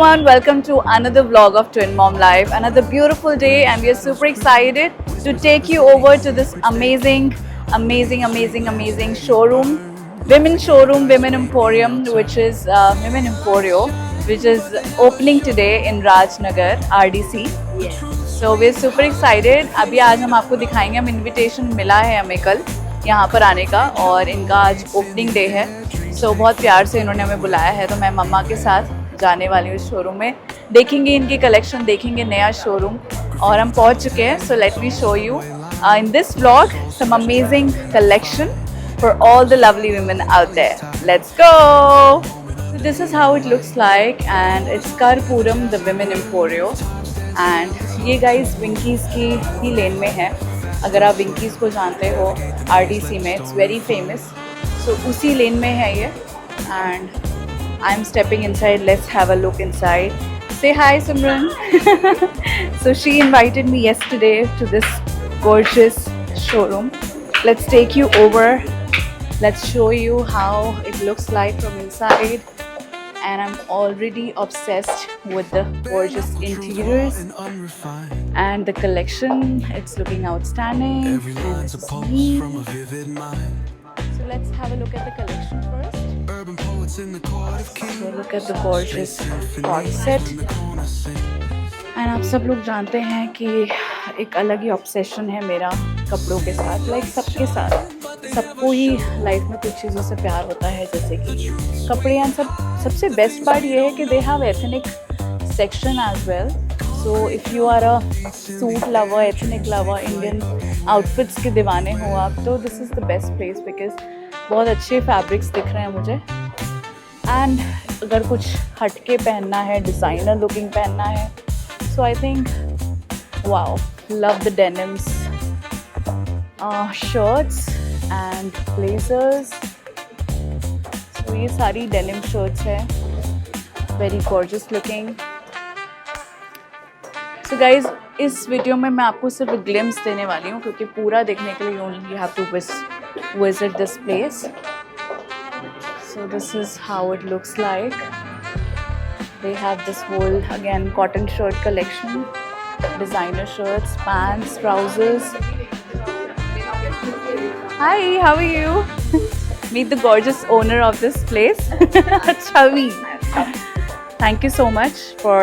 everyone, welcome to another vlog of Twin Mom Life. Another beautiful day and we are super excited to take you over to this amazing showroom. Women showroom, Women Emporium, which is Women Emporio, which is opening today in Rajnagar, RDC. Yes. So we're super excited. अभी आज हम आपको दिखाएंगे, हम invitation मिला है हमें कल यहाँ पर आने का और इनका आज ओपनिंग डे है. सो बहुत प्यार से इन्होंने हमें बुलाया है, तो मैं मम्मा के साथ जाने वाली हूँ शोरूम में. देखेंगे इनकी कलेक्शन, देखेंगे नया शोरूम और हम पहुँच चुके हैं. So let me show you in this vlog some amazing collection for all the lovely women out there. Let's go! So this is how it looks like and it's Karpuram, the Women Emporio. And ये guys Winkies की ही लेन में है. अगर आप Winkies को जानते हो RDC में, it's very famous. So उसी लेन में है ये. And I'm stepping inside. Let's have a look inside. Say hi, Simran. So she invited me yesterday to this gorgeous showroom. Let's take you over. Let's show you how it looks like from inside. And I'm already obsessed with the gorgeous interiors and the collection. It's looking outstanding. And it's neat. So let's have a look at the collection first. So look at the gorgeous pot set. And आप सब लोग जानते हैं कि एक अलग ही obsession है मेरा कपड़ों के साथ. लाइक सबके साथ, सबको ही लाइफ में कुछ चीज़ों से प्यार होता है, जैसे कि कपड़े. एंड सबसे बेस्ट पार्ट ये है कि they have ethnic section as well. So if you are a suit lover, ethnic lover, Indian outfits के दीवाने हो आप, तो this is the best place because बहुत अच्छे फैब्रिक्स दिख रहे हैं मुझे. एंड अगर कुछ हटके पहनना है, डिज़ाइनर लुकिंग पहनना है, so I think, wow, love the denims, shirts and blazers. So ये सारी denim shirts है, very gorgeous looking. So guys, इस वीडियो में मैं आपको सिर्फ glimpse देने वाली हूँ क्योंकि पूरा देखने के लिए you only have to visit this place. So this is how it looks like. They have this whole, again, cotton shirt collection, designer shirts, pants, trousers. Hi, how are you? Meet the gorgeous owner of this place, Chavi. Thank you so much for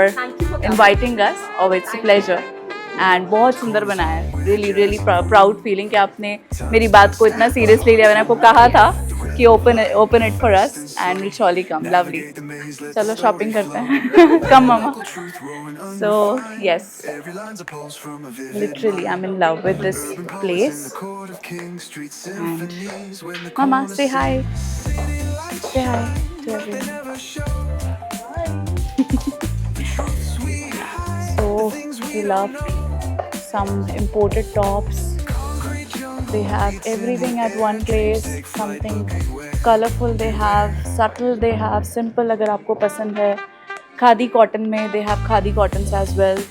inviting us. Oh, it's a pleasure. And बहुत सुंदर बनाया है. Really proud feeling कि आपने मेरी बात को इतना seriously लिया. मैंने आपको कहा था कि open it for us and we'll surely come. Lovely. चलो shopping करते हैं. Come mama. So yes, literally I'm in love with this place. And mama, say hi. Say hi to everyone. So we love some imported tops. They have everything at one place. Something colorful they have, subtle they have, simple अगर आपको पसंद है. Khadi cotton में they have khadi cottons as well.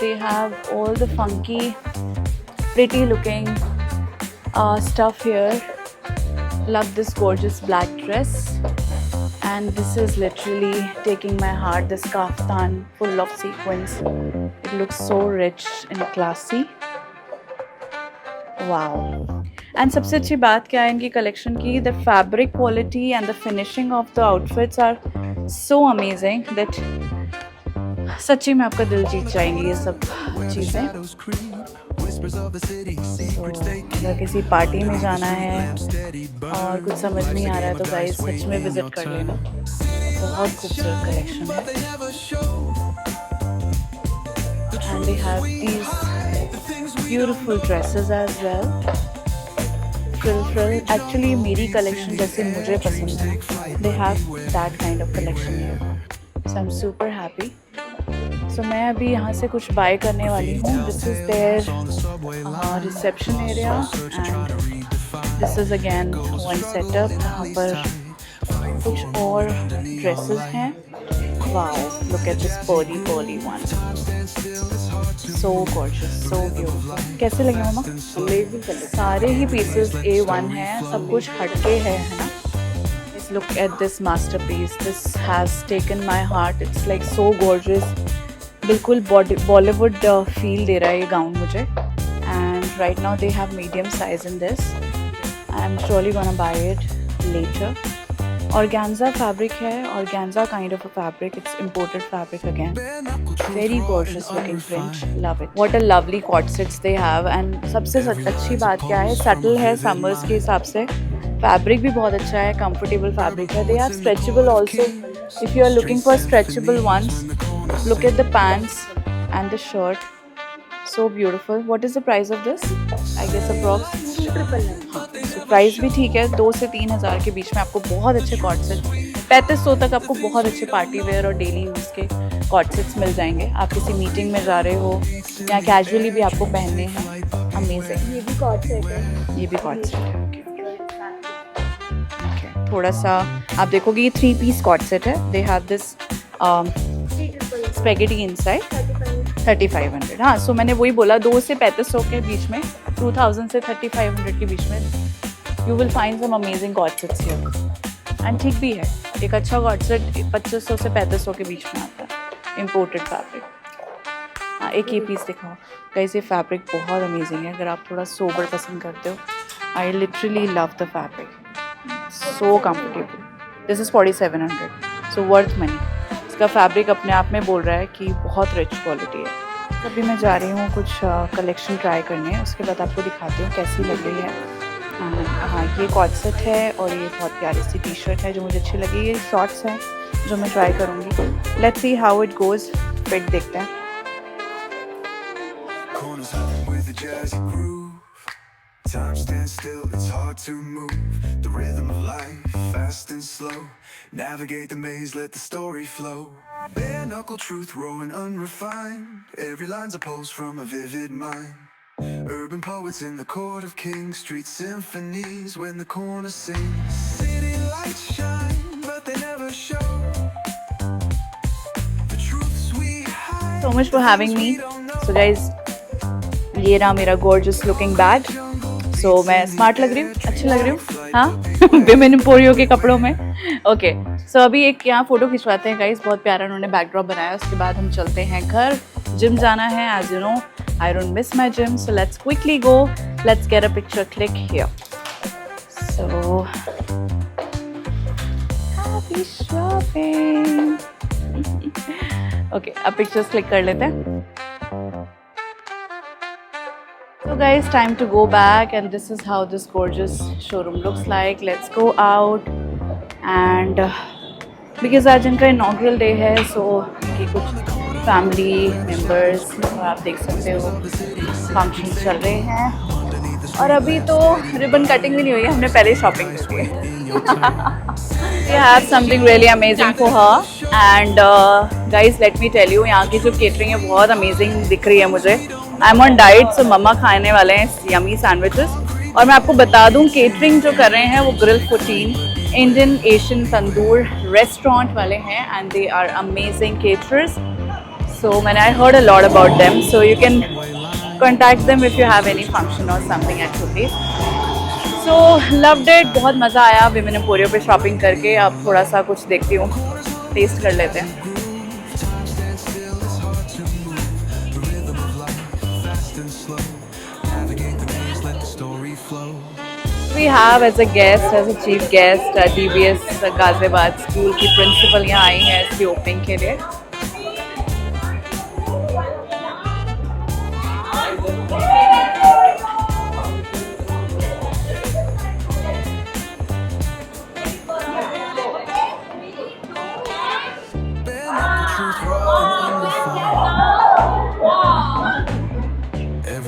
They have all the funky, pretty looking stuff here. Love this gorgeous black dress. And this is literally taking my heart. This kaftan full of sequins. It looks so rich and classy. Wow. And सबसे अच्छी बात क्या है इनकी collection की, the fabric quality and the finishing of the outfits are so amazing that सच्ची में आपका दिल जीत जाएंगी ये सब चीज़ें. So, अगर किसी पार्टी में जाना है और कुछ समझ नहीं आ रहा है तो गाइस सच में विजिट कर लेना. बहुत खूबसूरत कलेक्शन है. And they have these beautiful dresses as well. Frill. Actually मेरी collection जैसे मुझे पसंद है. They have that kind of collection here. So I'm super happy. So मैं अभी यहाँ से कुछ buy करने वाली हूँ. This is their reception area and this is again one setup. यहाँ पर कुछ और dresses हैं. Wow, look at this pearly one. So gorgeous, so beautiful. कैसे लगे मम्मा? Amazing collection. सारे ही पीसेस A1 हैं, सब कुछ हटके है ना. look at this masterpiece. This has taken my heart. It's like so gorgeous. बिल्कुल Bollywood feel दे रहा है ये गाउन मुझे. And right now they have medium size in this. I'm surely gonna buy it later. Organza fabric है, organza kind of a fabric. It's imported fabric again. Very gorgeous looking print. Love it. What a lovely cord sets they have. And सबसे अच्छी बात क्या है, subtle है summers के हिसाब से. Fabric भी बहुत अच्छा है, comfortable fabric है. They are stretchable also. If you are looking for stretchable ones, look at the pants and the shirt. So beautiful. What is the price of this? I guess approx. So price भी ठीक है, 2 से 3 हज़ार के बीच में आपको बहुत अच्छे कॉर्ड सेट, 3500 तक आपको बहुत अच्छे पार्टी वेयर और डेली यूज़ के कॉर्ड सेट्स मिल जाएंगे. आप किसी मीटिंग में जा रहे हो या कैजुअली भी आपको पहनने हैं. अमेजिंग. ये भी कॉर्ड सेट है. ये भी कॉर्ड सेट है. ओके. थोड़ा सा आप देखोगे ये 3 पीस कॉर्ड सेट है. They have this spaghetti inside. 3500. हाँ, सो मैंने वही बोला, 2 से 3500 के बीच में, 2000 से 3500 के बीच में you will find some amazing co-ord sets here. And ठीक भी है, एक अच्छा कॉर्ड सेट 2500 से 3500 के बीच में आता है. Imported fabric. हाँ, एक ये पीस दिखाओ गाइस. ये फैब्रिक बहुत अमेजिंग है. अगर आप थोड़ा सोबर पसंद करते हो, I literally love the fabric. So comfortable. This is 4700. So worth money. इसका फैब्रिक अपने आप में बोल रहा है कि बहुत रिच क्वालिटी है. अभी मैं जा रही हूँ कुछ कलेक्शन ट्राई करने. उसके बाद आपको दिखाती हूँ कैसी लग रही है. हाँ, ये कॉर्ड सेट है और ये बहुत प्यारी सी टी शर्ट है जो मुझे अच्छी लगी. ये शॉर्ट्स हैं जो मैं ट्राई करूँगी. Let's see how it goes. Fit देखते हैं. Time stands still, it's hard to move. The rhythm of life, fast and slow. Navigate the maze, let the story flow. Bare knuckle truth, raw and unrefined. Every line's a pulse from a vivid mind. Urban poets in the court of kings. Street symphonies when the corner sings. City lights shine, but they never show the truths we hide. So much for having me. So guys, ये रहा मेरा gorgeous looking bag. सो मैं smart लग रही हूँ, अच्छी लग रही हूँ. हाँ, विमेन एम्पोरियो के कपड़ों में. ओके. सो अभी एक यहाँ फ़ोटो खिंचवाते हैं गाइस. बहुत प्यारा उन्होंने बैकड्रॉप बनाया. उसके बाद हम चलते हैं घर. जिम जाना है. As you know, I don't miss my gym. So let's quickly go. Let's get a picture click here. So happy shopping. Okay, अब पिक्चर्स क्लिक कर लेते हैं. So guys, time to go back, and this is how this gorgeous showroom looks like. Let's go out, and because आज इनका inaugural day है, so इनकी कुछ family members आप देख सकते हो functions चल रहे हैं. और अभी तो ribbon cutting भी नहीं हुई है, हमने पहले shopping कर ली है. We have something really amazing for her, and guys, let me tell you, यहाँ की जो catering है बहुत amazing दिख रही है मुझे. आई एम ऑन डाइट, सो मम्मा खाने वाले हैं यमी सैंडविचेस. और मैं आपको बता दूं, केटरिंग जो कर रहे हैं वो grill 14 Indian Asian tandoor restaurant वाले हैं. And they are amazing caterers. So मैंने I heard a lot about them. So you can contact them if you have any function और something at your place. So loved it. बहुत मज़ा आया women Emporio पे shopping करके. अब थोड़ा सा कुछ देखती हूँ, टेस्ट कर लेते हैं. We have as a guest, as a chief guest, DBS Ghaziabad school की प्रिंसिपल यहाँ आई हैं इसकी ओपनिंग के लिए.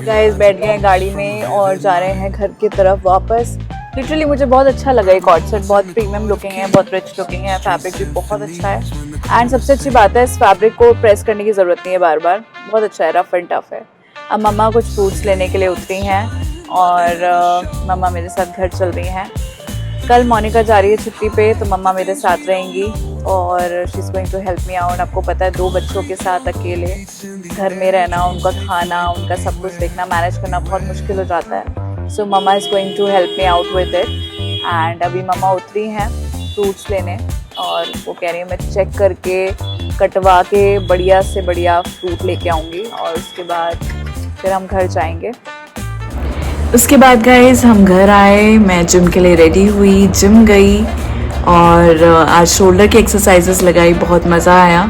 गाइस बैठ गए हैं गाड़ी में और जा रहे हैं घर की तरफ वापस. लिटरली मुझे बहुत अच्छा लगा ये कॉर्ड सेट. बहुत प्रीमियम लुकिंग है, बहुत रिच लुकिंग है. फैब्रिक भी बहुत अच्छा है. एंड सबसे अच्छी बात है, इस फैब्रिक को प्रेस करने की ज़रूरत नहीं है बार बार. बहुत अच्छा है, रफ एंड टफ है. अब मम्मा कुछ फ्रूट्स लेने के लिए उतरी हैं और मम्मा मेरे साथ घर चल रही हैं. कल मोनिका जा रही है छुट्टी पे, तो मम्मा मेरे साथ रहेंगी और she is going to help me out. आपको पता है 2 बच्चों के साथ अकेले घर में रहना, उनका खाना, उनका सब कुछ देखना, मैनेज करना बहुत मुश्किल हो जाता है. So mamma is going to help me out with it. And अभी मम्मा उतरी हैं फ्रूट्स लेने, और वो कह रही है मैं चेक करके कटवा के बढ़िया से बढ़िया फ्रूट लेके आऊँगी और उसके बाद फिर हम घर जाएंगे। उसके बाद गाइस हम घर आए, मैं जिम के लिए रेडी हुई, जिम गई और आज शोल्डर की एक्सरसाइजेस लगाई, बहुत मज़ा आया।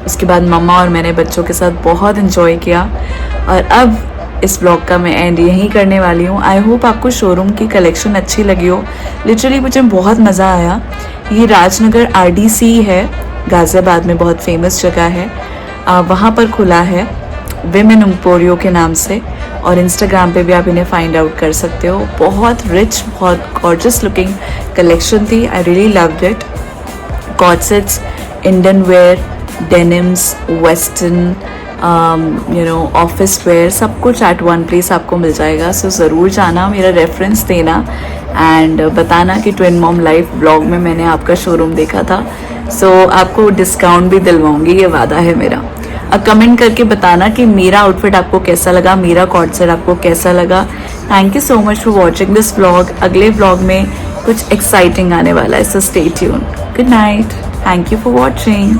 उसके बाद मम्मा और मैंने बच्चों के साथ बहुत इन्जॉय किया और अब इस ब्लॉग का मैं एंड यहीं करने वाली हूँ। आई होप आपको शोरूम की कलेक्शन अच्छी लगी हो। लिटरली मुझे बहुत मज़ा आया। ये राजनगर RDC है, गाज़ियाबाद में बहुत फेमस जगह है। वहाँ पर खुला है विमेन एम्पोरियो के नाम से, और इंस्टाग्राम पे भी आप इन्हें फाइंड आउट कर सकते हो। बहुत रिच, बहुत गॉर्जियस लुकिंग कलेक्शन थी। I really loved it. Co-ord sets, Indian wear, denims, western, office wear, सब कुछ एट वन प्लेस आपको मिल जाएगा। सो ज़रूर जाना, मेरा रेफरेंस देना एंड बताना कि ट्विन मॉम लाइफ ब्लॉग में मैंने आपका शोरूम देखा था। सो आपको डिस्काउंट भी दिलवाऊंगी, ये वादा है मेरा। अब कमेंट करके बताना कि मेरा आउटफिट आपको कैसा लगा, मेरा कॉर्ड सेट आपको कैसा लगा। Thank you so much for watching this blog. अगले ब्लॉग में कुछ एक्साइटिंग आने वाला है, so stay tune. Good night, thank you for watching.